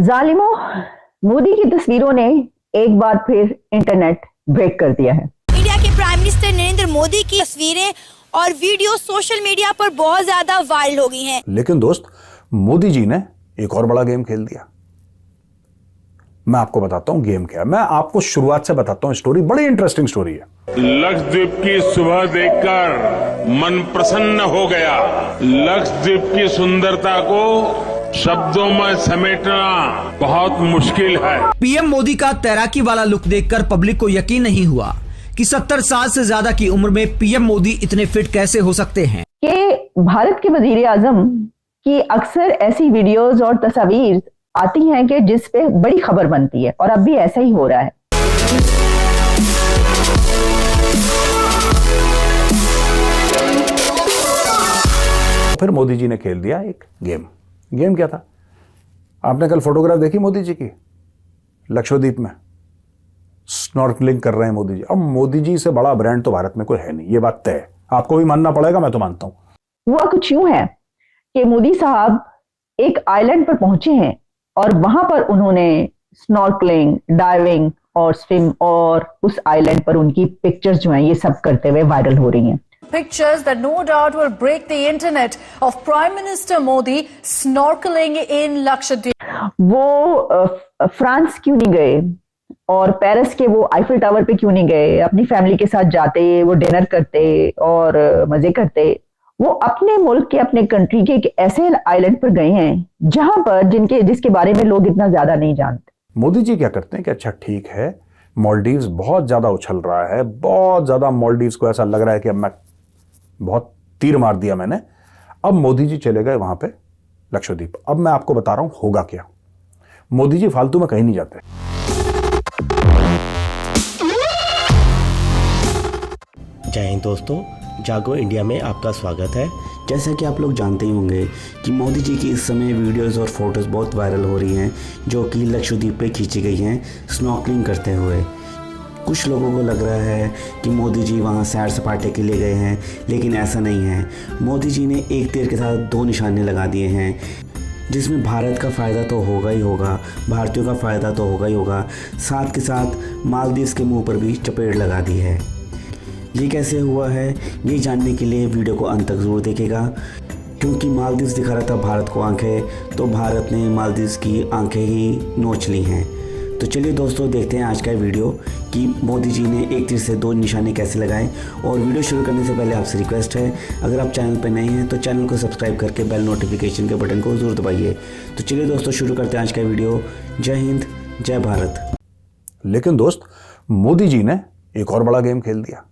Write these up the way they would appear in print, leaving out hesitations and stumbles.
जालिमों, मोदी की तस्वीरों ने एक बार फिर इंटरनेट ब्रेक कर दिया है। इंडिया के प्राइम मिनिस्टर नरेंद्र मोदी की तस्वीरें और वीडियो सोशल मीडिया पर बहुत ज्यादा वायरल हो गई हैं। लेकिन दोस्त, मोदी जी ने एक और बड़ा गेम खेल दिया। मैं आपको बताता हूं गेम क्या है। मैं आपको शुरुआत से बताता हूं स्टोरी, बड़ी इंटरेस्टिंग स्टोरी है। लक्षद्वीप की सुबह देखकर मन प्रसन्न हो गया। लक्षद्वीप की सुंदरता को शब्दों में समेटना बहुत मुश्किल है। पीएम मोदी का तैराकी वाला लुक देखकर पब्लिक को यकीन नहीं हुआ कि 70 साल से ज्यादा की उम्र में पीएम मोदी इतने फिट कैसे हो सकते हैं। कि भारत के वजीर आजम की अक्सर ऐसी वीडियोस और तस्वीर आती हैं कि जिस पे बड़ी खबर बनती है, और अब भी ऐसा ही हो रहा है। फिर मोदी जी ने खेल दिया एक गेम। गेम क्या था? आपने कल फोटोग्राफ देखी मोदी जी की लक्षद्वीप में? स्नॉर्कलिंग कर रहे हैं मोदी जी। अब मोदी जी से बड़ा ब्रांड तो भारत में कोई है नहीं, ये बात तय है। आपको भी मानना पड़ेगा, मैं तो मानता हूं। हुआ कुछ यूं है कि मोदी साहब एक आइलैंड पर पहुंचे हैं और वहां पर उन्होंने स्नॉर्कलिंग, डाइविंग और स्विम, और उस आइलैंड पर उनकी पिक्चर्स जो हैं ये सब करते हुए वायरल हो रही हैं। Pictures that no doubt will break the internet of Prime Minister Modi snorkeling in Lakshadweep. वो फ्रांस क्यों नहीं गए और पेरिस के वो आईफिल टावर पे क्यों नहीं गए? अपनी फैमिली के साथ जाते, वो डिनर करते और मजे करते। वो अपने मुल्क के, अपने कंट्री के एक ऐसे आइलैंड पर गए हैं जहां पर जिसके बारे में लोग इतना ज्यादा नहीं जानते। मोदी जी क्या करते हैं कि अच्छा ठीक है, मालदीव्स बहुत ज्यादा उछल रहा है, बहुत ज्यादा मालदीव्स को ऐसा लग रहा है कि अब मैं बहुत तीर मार दिया मैंने। अब मोदी जी चले गए वहां पे लक्षद्वीप। अब मैं आपको बता रहा हूं होगा क्या। मोदी जी फालतू में कहीं नहीं जाते। जय हिंद दोस्तों, जागो इंडिया में आपका स्वागत है। जैसा कि आप लोग जानते ही होंगे कि मोदी जी की इस समय वीडियोस और फोटोज़ बहुत वायरल हो रही हैं, जो कि लक्षद्वीप पे खींची गई हैं स्नॉर्कलिंग करते हुए। कुछ लोगों को लग रहा है कि मोदी जी वहाँ सैर सपाटे के लिए गए हैं, लेकिन ऐसा नहीं है। मोदी जी ने एक तीर के साथ दो निशाने लगा दिए हैं, जिसमें भारत का फ़ायदा तो होगा ही होगा, भारतीयों का फ़ायदा तो होगा ही होगा, साथ के साथ मालदीव्स के मुंह पर भी चपेट लगा दी है। ये कैसे हुआ है, ये जानने के लिए वीडियो को अंत तक ज़रूर देखेगा, क्योंकि मालदीव्स दिखा रहा था भारत को आंखें, तो भारत ने मालदीव्स की आंखें ही नोच ली हैं। तो चलिए दोस्तों, देखते हैं आज का वीडियो कि मोदी जी ने एक तीर से दो निशाने कैसे लगाए। और वीडियो शुरू करने से पहले आपसे रिक्वेस्ट है, अगर आप चैनल पर नए हैं तो चैनल को सब्सक्राइब करके बेल नोटिफिकेशन के बटन को ज़रूर दबाइए। तो चलिए दोस्तों, शुरू करते हैं आज का वीडियो। जय हिंद, जय भारत। लेकिन दोस्त, मोदी जी ने एक और बड़ा गेम खेल दिया।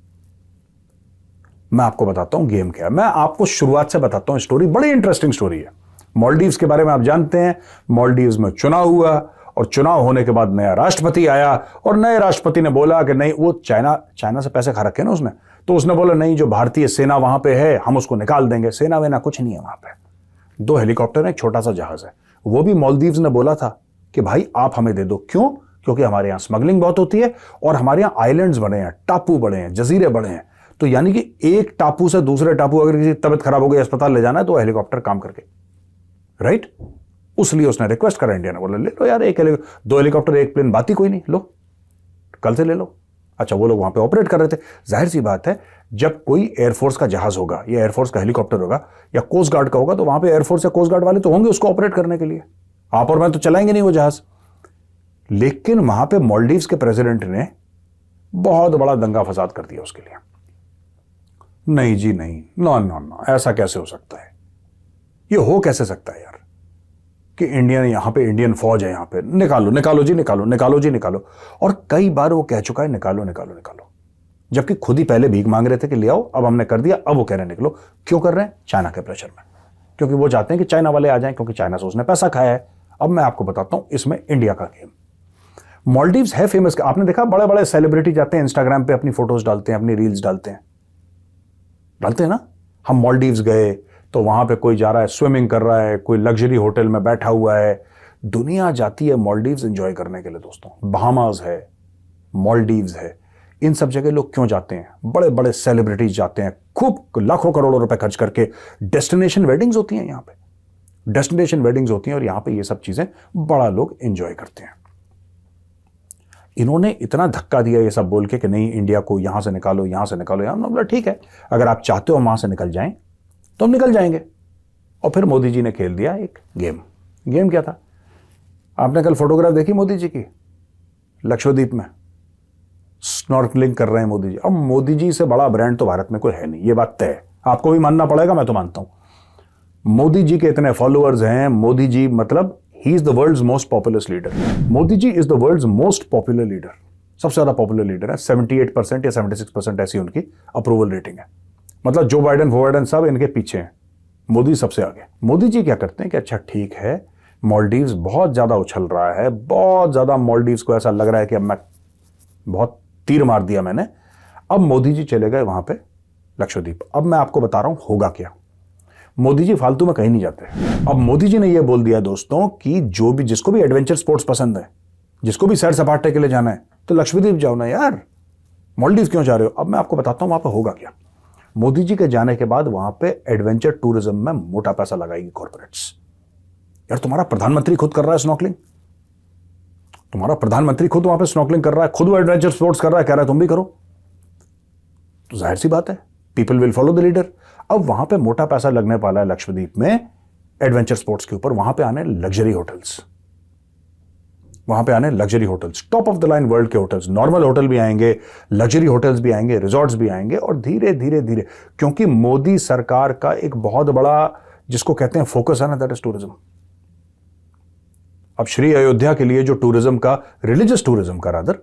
मैं आपको बताता हूं गेम क्या है। मैं आपको शुरुआत से बताता हूं स्टोरी, बड़ी इंटरेस्टिंग स्टोरी है। मालदीव्स के बारे में आप जानते हैं, मालदीव्स में चुनाव हुआ और चुनाव होने के बाद नया राष्ट्रपति आया और नए राष्ट्रपति ने बोला कि नहीं, वो चाइना से पैसे खा रखे ना उसने, तो उसने बोला नहीं, जो भारतीय सेना वहां पे है हम उसको निकाल देंगे। सेना वेना कुछ नहीं है वहां पे। 2 हेलीकॉप्टर है, एक छोटा सा जहाज है। वो भी मालदीव्स ने बोला था कि भाई आप हमें दे दो। क्यों? क्योंकि हमारे यहां स्मगलिंग बहुत होती है और हमारे यहां आइलैंड्स बड़े हैं, टापू बड़े हैं, जजीरे बड़े हैं। तो यानी कि एक टापू से दूसरे टापू अगर किसी तबियत खराब हो गई, अस्पताल ले जाना है, तो हेलीकॉप्टर काम करके, राइट? उसलिए उसने रिक्वेस्ट करा, इंडिया ने बोला ले लो यार, 2 हेलीकॉप्टर, एक प्लेन, बात ही कोई नहीं, लो कल से ले लो। अच्छा, वो लोग वहां पे ऑपरेट कर रहे थे। जाहिर सी बात है, जब कोई एयरफोर्स का जहाज होगा या एयरफोर्स का हेलीकॉप्टर होगा या कोस्ट गार्ड का होगा, तो वहां पे एयरफोर्स या कोस्ट गार्ड वाले तो होंगे उसको ऑपरेट करने के लिए। आप और मैं तो चलाएंगे नहीं वो जहाज। लेकिन वहां पे मालदीव्स के प्रेसिडेंट ने बहुत बड़ा दंगा फसाद कर दिया उसके लिए। नहीं जी नहीं, नो, ऐसा कैसे हो सकता है? ये हो कैसे सकता है यार कि इंडियन, यहां पे इंडियन फौज है, यहां पे निकालो जी निकालो। और कई बार वो कह चुका है निकालो, जबकि खुद ही पहले भीख मांग रहे थे कि ले आओ, अब हमने कर दिया, अब वो कह रहे हैं निकलो। क्यों कर रहे हैं? चाइना के प्रेशर में, क्योंकि वो चाहते हैं कि चाइना वाले आ जाएं, क्योंकि चाइना से उसने पैसा खाया है। अब मैं आपको बताता हूं इसमें इंडिया का गेम। मालदीव्स है फेमस, आपने देखा बड़े बड़े सेलिब्रिटी जाते हैं इंस्टाग्राम पे, अपनी फोटोज डालते हैं, अपनी रील्स डालते हैं ना। हम मालदीव्स गए तो वहां पे कोई जा रहा है, स्विमिंग कर रहा है, कोई लग्जरी होटल में बैठा हुआ है। दुनिया जाती है मालदीव्स एंजॉय करने के लिए दोस्तों। बहामास है, मालदीव्स है, इन सब जगह लोग क्यों जाते हैं? बड़े बड़े सेलिब्रिटीज जाते हैं, खूब लाखों करोड़ों रुपए खर्च करके। डेस्टिनेशन वेडिंग्स होती हैं यहां पे। डेस्टिनेशन वेडिंग्स होती हैं और यहां पे ये सब चीजें बड़ा लोग एंजॉय करते हैं। इन्होंने इतना धक्का दिया ये सब बोल के कि नहीं इंडिया को यहां से निकालो, यहां से निकालो, यहां बोला ठीक है, अगर आप चाहते हो वहां से निकल जाएं तो हम निकल जाएंगे। और फिर मोदी जी ने खेल दिया एक गेम। गेम क्या था? आपने कल फोटोग्राफ देखी मोदी जी की लक्षद्वीप में, स्नॉर्कलिंग कर रहे हैं मोदी जी। अब मोदी जी से बड़ा ब्रांड तो भारत में कोई है नहीं, ये बात तय है, आपको भी मानना पड़ेगा, मैं तो मानता हूं। मोदी जी के इतने फॉलोअर्स हैं, मोदी जी मतलब he is the world's most popular leader. Modi ji is the world's most popular leader, सबसे ज्यादा पॉपुलर लीडर है। 78% या 76% ऐसी उनकी अप्रूवल रेटिंग है। मतलब जो बाइडेन सब इनके पीछे हैं, मोदी सबसे आगे। मोदी जी क्या करते हैं कि अच्छा ठीक है, मालदीव्स बहुत ज्यादा उछल रहा है, बहुत ज्यादा मालदीव्स को ऐसा लग रहा है कि अब मैं बहुत तीर मार दिया मैंने। अब मोदी जी चले गए वहां पे लक्षद्वीप। अब मैं आपको बता रहा हूं होगा क्या। मोदी जी फालतू में कहीं नहीं जाते। अब मोदी जी ने यह बोल दिया दोस्तों कि जो भी जिसको भी एडवेंचर स्पोर्ट्स पसंद है, जिसको भी सैर सपाटे के लिए जाना है तो लक्षद्वीप जाओ ना यार, मालदीव क्यों जा रहे हो। अब मैं आपको बताता हूं वहां पे होगा क्या। मोदी जी के जाने के बाद वहां पे एडवेंचर टूरिज्म में मोटा पैसा लगाएगी कॉर्पोरेट्स। यार तुम्हारा प्रधानमंत्री खुद कर रहा है स्नॉर्कलिंग, तुम्हारा प्रधानमंत्री खुद वहां पे स्नॉर्कलिंग कर रहा है, खुद वो एडवेंचर स्पोर्ट्स कर रहा है, कह रहा है तुम भी करो, तो जाहिर सी बात है people will follow the leader. अब वहां पे मोटा पैसा लगने वाला है लक्षद्वीप में एडवेंचर स्पोर्ट्स के ऊपर। वहां पे आने लग्जरी होटल्स, वहां पे आने luxury hotels, top of the line world के होटल्स, नॉर्मल होटल भी आएंगे, लग्जरी होटल्स भी आएंगे, रिजॉर्ट्स भी आएंगे। और धीरे धीरे धीरे, क्योंकि मोदी सरकार का एक बहुत बड़ा जिसको कहते हैं फोकस है ना, दैट इज टूरिज्म। अब श्री अयोध्या के लिए जो टूरिज्म का, रिलीजियस टूरिज्म का रादर,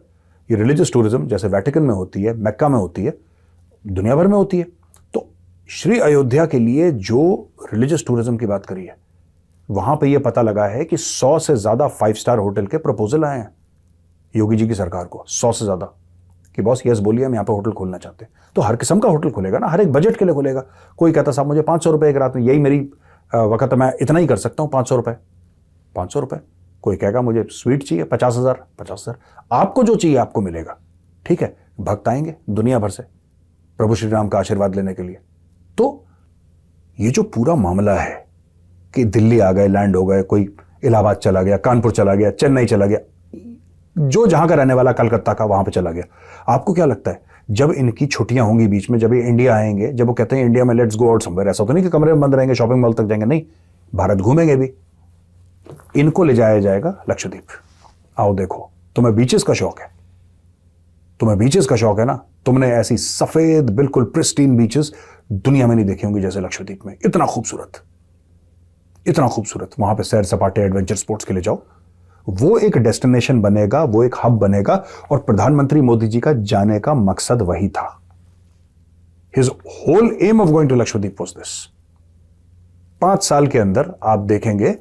ये रिलीजियस टूरिज्म जैसे वेटिकन में होती है, मक्का में होती है, दुनिया भर में होती है, तो श्री अयोध्या के लिए जो रिलीजियस टूरिज्म की बात करी है, वहां पे ये पता लगा है कि 100 से ज्यादा 5 स्टार होटल के प्रपोजल आए हैं योगी जी की सरकार को। 100 से ज्यादा कि बॉस यस बोलिए हम यहां पे होटल खोलना चाहते हैं। तो हर किस्म का होटल खुलेगा ना, हर एक बजट के लिए खुलेगा। कोई कहता साहब मुझे 500 रुपए एक रात में, यही मेरी वक्त, मैं इतना ही कर सकता हूं, 500 रुपए, 500 रुपए। कोई कहेगा मुझे स्वीट चाहिए 50,000, 50,000। आपको जो चाहिए आपको मिलेगा, ठीक है। भक्त आएंगे दुनिया भर से प्रभु श्री राम का आशीर्वाद लेने के लिए। तो ये जो पूरा मामला है कि दिल्ली आ गए, लैंड हो गए, कोई इलाहाबाद चला गया, कानपुर चला गया, चेन्नई चला गया, जो जहां का रहने वाला कलकत्ता का वहां पे चला गया। आपको क्या लगता है जब इनकी छुट्टियां होंगी बीच में, जब ये इंडिया आएंगे, जब वो कहते हैं इंडिया में लेट्स गो आउट समवेयर, ऐसा तो नहीं कि कमरे में बंद रहेंगे, शॉपिंग मॉल तक जाएंगे, नहीं, भारत घूमेंगे भी। इनको ले जाया जाएगा लक्षद्वीप। आओ देखो, तुम्हें बीचेस का शौक है, तुम्हें बीचेस का शौक है ना, तुमने ऐसी सफेद बिल्कुल प्रिस्टीन बीचेस दुनिया में नहीं देखी होंगी जैसे लक्षद्वीप में। इतना खूबसूरत, इतना खूबसूरत। वहां पे सैर सपाटे एडवेंचर स्पोर्ट्स के लिए जाओ। वो एक डेस्टिनेशन बनेगा, वो एक हब बनेगा। और प्रधानमंत्री मोदी जी का जाने का मकसद वही था। His whole aim of going to Lakshadweep was this. 5 साल के अंदर आप देखेंगे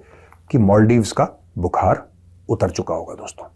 कि मालदीव्स का बुखार उतर चुका होगा दोस्तों।